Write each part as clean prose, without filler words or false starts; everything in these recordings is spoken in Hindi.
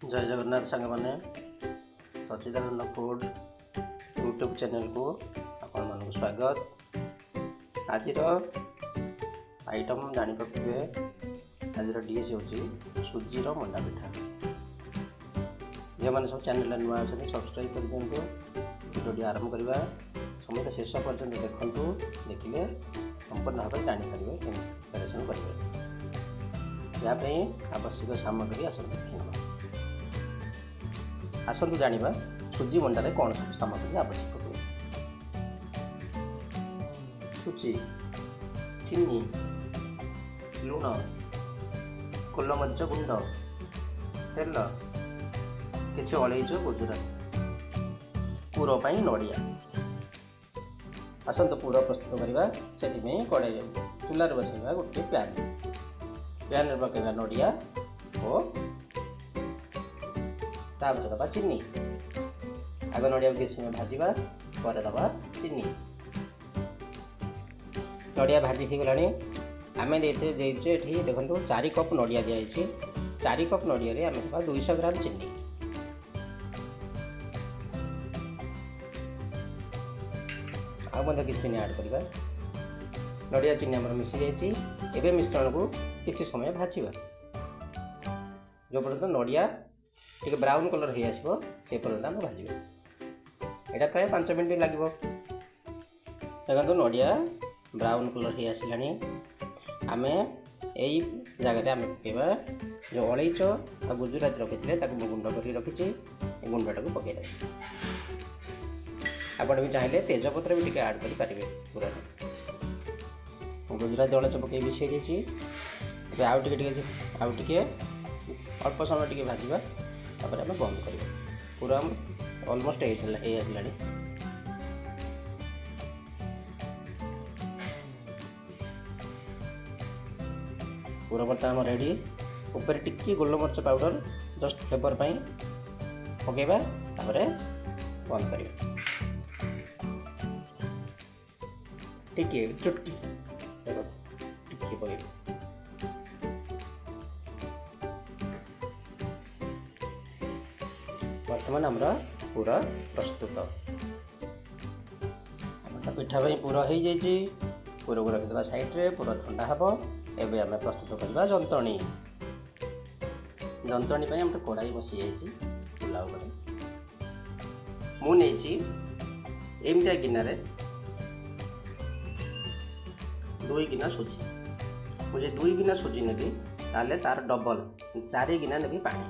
जय जगन्नाथ सांग मैंने सच्चिदानंद फूड यूट्यूब चैनल को आपण मानक स्वागत। आज आइटम जापे आज डिश हूँ सुजी मंडा पिठा। जो मैंने सब चैनल नुआ अच्छे सब्सक्राइब कर दिंतु। भिडियो आरंभ करवा समस्त शेष पर्यंत देखु, देखिले संपूर्ण भाव जानीपर केमी प्रिपेरेसन करेंगे। यापाई आवश्यक सामग्री देखिए आसतु जानिबा सुजी मंडारे कौन सब सामग्री आवश्यक हुए। सुजी, चीनी, लुण, गोलमरीच गुंड, तेल, किसी अलैच गुजराती, पूर पर नड़िया। आसतु पूर प्रस्तुत करवा। से कड़ाई चूल्हा बसैवा गोटे पैन पकड़ा नड़िया और तापर दबा चीनी। आग नड़िया किसी समय भाजवा पर दबा चीनी। नड़िया भाजी हो गलानी। आम देखो देखो 4 कप नड़िया दिखाई। 4 कप नड़िया आम दबा 200 ग्राम चीनी। आगे किसी चीनी ऐड करवा। नड़िया चीनी आम मिसी जाइए। मिश्रण को किसी समय भाजवा जो पर्यंत नड़िया टे ब्राउन कलर हो आसो से पर्यंत आम भाजवा। यहाँ प्राय 5 मिनट लगे। देखो नड़िया ब्राउन कलर हो आसला। आम यही जगह आम पकड़ा जो अलैच और गुजराती रखी गुंड कर रखी गुंडा को पकईदे। आपड़ भी चाहिए तेजपत्र भी टे ऐड करेंगे। पूरा गुजराती अलैच पकई मिसई देती। आउ टे अल्प समय टे भाजवा तापर आम बंद कर पूरा ऑलमोस्ट आसला। पूरा बर्तमान रेडी। ऊपर टिक्की गोलमरीच पाउडर जस्ट फ्लेवर पाई पकेबा तापर बंद कर टिक्की चुटकी देखो टिक्की पकेबा। बर्तमान आमर पूरा प्रस्तुत। आम तो पिठा पूरा हो जाइए। पूरा को रखिदा साइड्रे पूरा ठंडा हम। एवं आम प्रस्तुत करवा जंतणी। जंतणी आम कड़ाई बसी जाइए चूल्हा उपर। मुझे एमतिया गिनारे 2 गिना सुजी। मुझे 2 गिना सुजी नेबी ताले तार डबल 4 गिना नेबी पानी।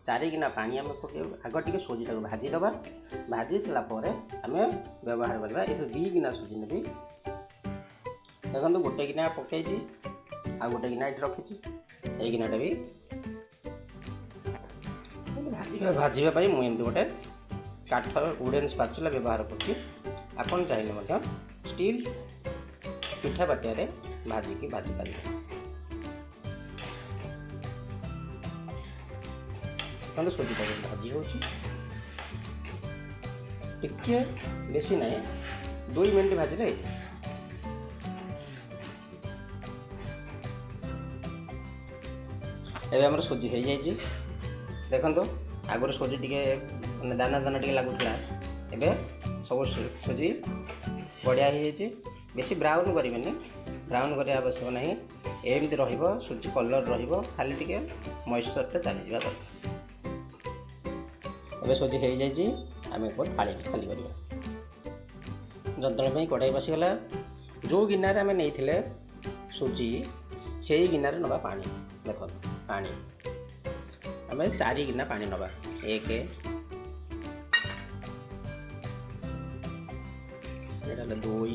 4 गिना पानी आम पके आग टे सुजीटा भाजीदबा। भाजीला आम व्यवहार करवा। ये 2 गिना सुजी नेबी। देखो गोटे गिना पकई आ गोटे गिना ये रखी। ये गिनाटा भी भाजवाई मुझे गोटे काठ वुडेन स्पाचुला व्यवहार कर चाहिए स्टील पिठा पातिया भाजिकी भाजी पारे। सुजीटा भाजी हो टिके बेसी ना 2 मिनट भाजले। एवं आम सुजी हो जाइए। देखो आगर सुजी टे मैंने दाना दाना टे लगुला। एवं सब सुजी बढ़िया हो जाइए। बेसी ब्राउन करेंगे। ब्राउन करने आवश्यक ना। एमती रुजी कलर खाली टे मॉइस्चरटा चली जा दरकार। एवं सुजी हो जाइए। आम थाली खाली करवा। जंतणी कड़ाई बसीगला। जो गिनारे आम नहीं सुजी से ही गिनारे नवा पानी। देख पानी आम 4 गिना पानी नवा। 1 2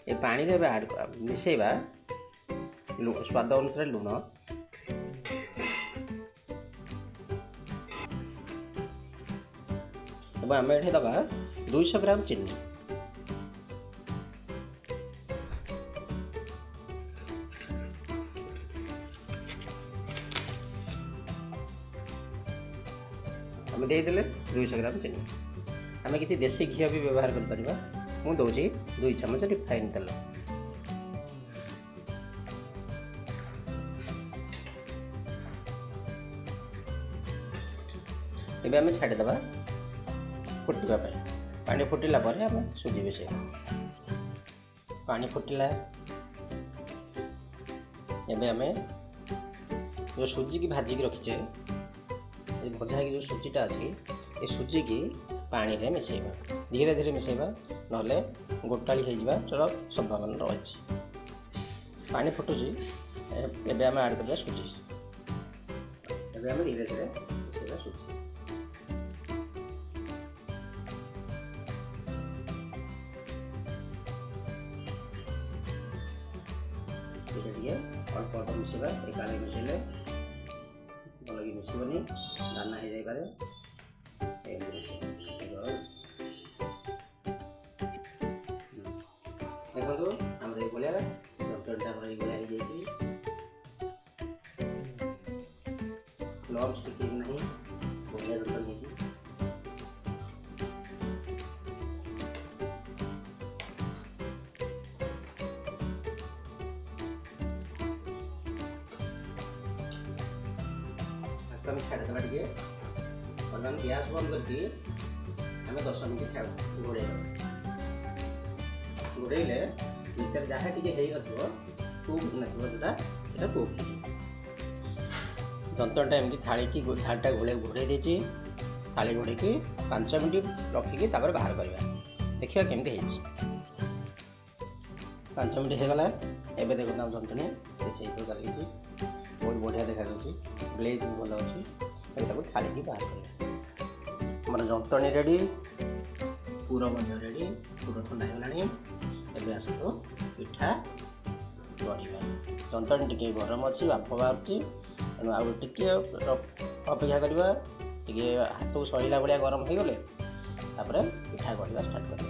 ये पानी रे ऐड मिसेबा स्वाद अनुसार लुण। आम ये दबा 200 ग्राम चीनी। आम देदेले 200 ग्राम चीनी आम किसी देसी घी भी व्यवहार कर मु दूसरी 2 चामच रिफाइन तेल एबे आम छाड़ीदे फुटवा पानी फुटिला पर आम सुजी मिसेबा पानी फुटिला एबे आम जो सुजी की भाजिक रखीचे भजा की जो सुजीटा अच्छी ये सुजी की पानी रे मिसेबा धीरे धीरे मिसेबा नहले गोटाली हो संभावना रही पानी फुटुची एबे आम ऐड करबा सुजी एबे आम धीरे धीरे मिसेबा सुजी अल्प अल्प मिसेबा एकाले मिसेले भलकि मिसबनी दाना हो जाए देखो आम ये डॉक्टरटा लम्स टिके नहीं बढ़िया डॉक्टर नहीं आम छाड़ीदा टे बर्तमान गैस बंद करके आम 10 मिनट छाड़ घोड़े घोड़े भीतर जहाँ टी कुक ना जोटा कुक जंतरटा एमती थाली की थालीटा घोड़े देची थाली घोड़े की 5 मिनट रखिकी बाहर करवा देखा केमती 5 मिनट होगला एवं देखो आम जंतनी प्रकार बहुत बढ़िया देखा ग्लेज भी भल अच्छी थाली की बाहर कर मोर जंतनी रेडी पूरा रेडी पूरा ठंडा होगा आस पिठा गढ़ा जंतनी टी गरम अच्छी बाफ बाहर तेणु आउ टे अपेक्षा करवा टे हाथ को सहिला भाया गरम हो गले पिठा गढ़ा स्टार्ट कर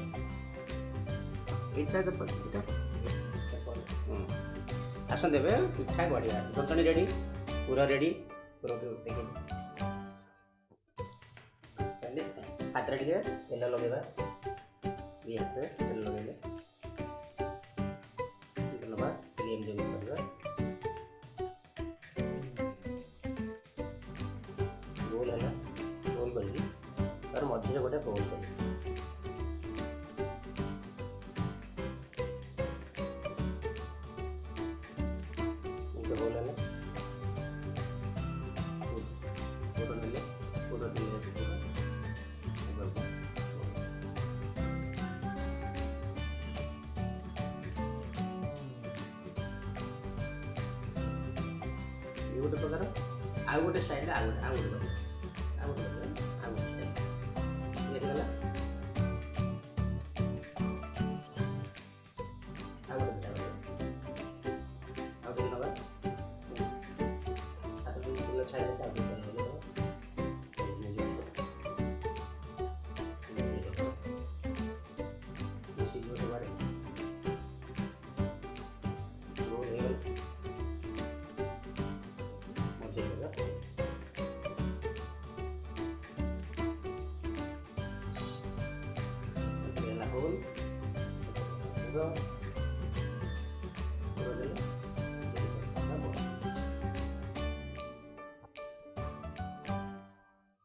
आसन देवे पिठा गढ़ा जंतनी रेडी पूरा देखे हाथ टे तेल लगेगा ये हाथ तेल लगे ना फ्लेम करवा गोल है गोल कर तार मझे गोटे गोल कर गोटे प्रकार आउ गोटे साइड आउ गोटे देखिगला आउ गोटे नवा हाथ तेल छाड़ी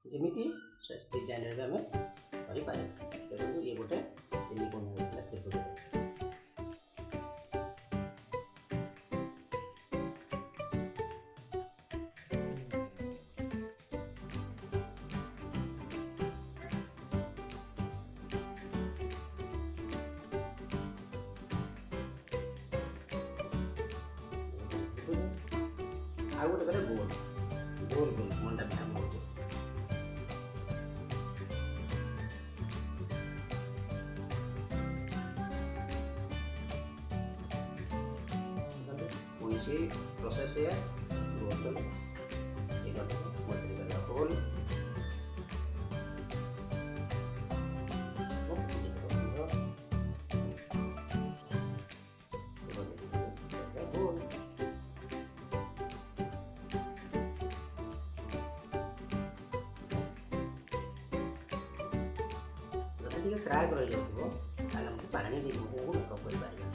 जमीती डिजाइन आम कर ये गोटे सिलिकन आउ गोटे करे गोल गोल गोल मंडा पिठा गोल गोल पुलिस प्रोसेस है गोल ये गोल ଟିକେ କ୍ରାକ୍ ରହିଯାଉଥିବ ତାହେଲେ ଆମେ ପାଣି ଦେଇକି ତାକୁ ମେକଅପ୍ କରିପାରିବା।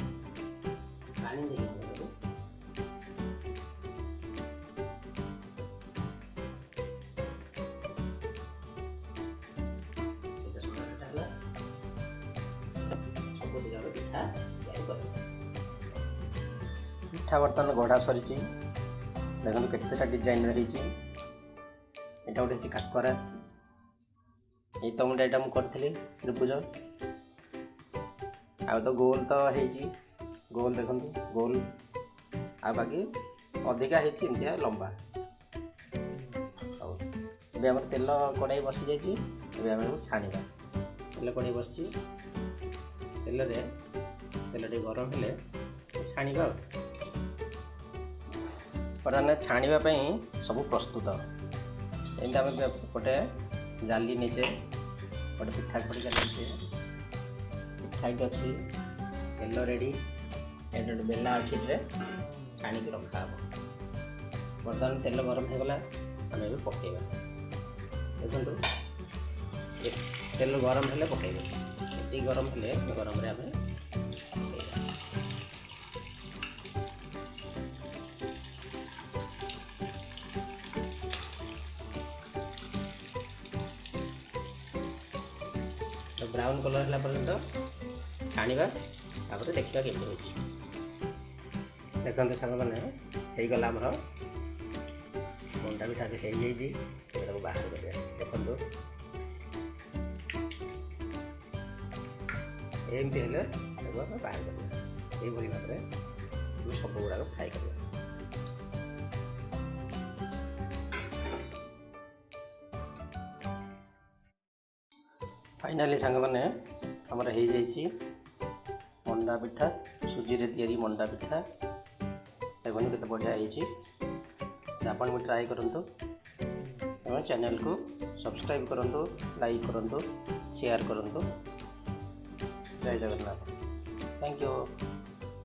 ପାଣି ଦେଇକି ତାକୁ କେତେ ସୁନ୍ଦର ହେଲା। ସବୁ ଦିଗର ପିଠା ତିଆରି କରିବା। ପିଠା ବର୍ତ୍ତମାନ ଗଢ଼ା ସରିଛି। ଦେଖନ୍ତୁ କେତେଟା ଡିଜାଇନର ହେଇଛି। ଏଇଟା ଗୋଟେ ହେଇଛି କାକରା। ଏଇ ତ ଗୋଟେ ଏଇଟା ମୁଁ କରିଥିଲି ତ୍ରିଭୁଜ। ଆଉ ତ ଗୋଲ ତ ହେଇଛି, ଗୋଲ ଦେଖନ୍ତୁ ଗୋଲ। ଆଉ ବାକି ଅଧିକା ହେଇଛି ଏମିତିଆ ଲମ୍ବା। ହଉ, ଏବେ ଆମର ତେଲ କଡ଼ାଇ ବସିଯାଇଛି। ଏବେ ଆମେ ଛାଣିବା। ତେଲ କଡ଼ାଇ ବସିଛି। ତେଲ ଟିକେ ଗରମ ହେଲେ ଛାଣିବା। ବର୍ତ୍ତମାନ ଛାଣିବା ପାଇଁ ସବୁ ପ୍ରସ୍ତୁତ। ଏମିତି ଆମେ ଗୋଟେ ଜାଲି ନେଇଛେ, ଗୋଟେ ପିଠା ଖଡ଼ିକା ନେଇଛେ, ପିଠା ଏଠି ଅଛି, ତେଲ ରେଡ଼ି, ଏଠି ଗୋଟେ ବେଲା ଅଛି, ଏଥିରେ ଛାଣିକି ରଖାହେବ। ବର୍ତ୍ତମାନ ତେଲ ଗରମ ହେଇଗଲା, ଆମେ ଏବେ ପକାଇବା। ଦେଖନ୍ତୁ ତେଲ ଗରମ ହେଲେ ପକାଇବେ। ଏତିକି ଗରମ ହେଲେ ଗରମରେ ଆମେ ପକାଇବା। ବ୍ରାଉନ୍ କଲର୍ ହେଲା ପର୍ଯ୍ୟନ୍ତ ଛାଣିବା, ତାପରେ ଦେଖିବା କେମିତି ହେଉଛି। ଦେଖନ୍ତୁ ସାଙ୍ଗମାନେ, ହେଇଗଲା ଆମର ମଣ୍ଡା ପିଠା ହେଇଯାଇଛି। ତାକୁ ବାହାର କରିବା। ଦେଖନ୍ତୁ ଏମିତି ହେଲେ ତାକୁ ଆମେ ବାହାର କରିବା। ଏଇଭଳି ଭାବରେ ଆମେ ସବୁ ଗୁଡ଼ାକ ଫ୍ରାଏ କରିବା। ଫାଇନାଲି ସାଙ୍ଗମାନେ ଆମର ହେଇଯାଇଛି ମଣ୍ଡା ପିଠା, ସୁଜିରେ ତିଆରି ମଣ୍ଡା ପିଠା। ଦେଖନ୍ତୁ କେତେ ବଢ଼ିଆ ହେଇଛି। ଆପଣ ବି ଟ୍ରାଏ କରନ୍ତୁ ଏବଂ ଚ୍ୟାନେଲକୁ ସବସ୍କ୍ରାଇବ୍ କରନ୍ତୁ, ଲାଇକ୍ କରନ୍ତୁ, ସେୟାର କରନ୍ତୁ। ଜୟ ଜଗନ୍ନାଥ। Thank you.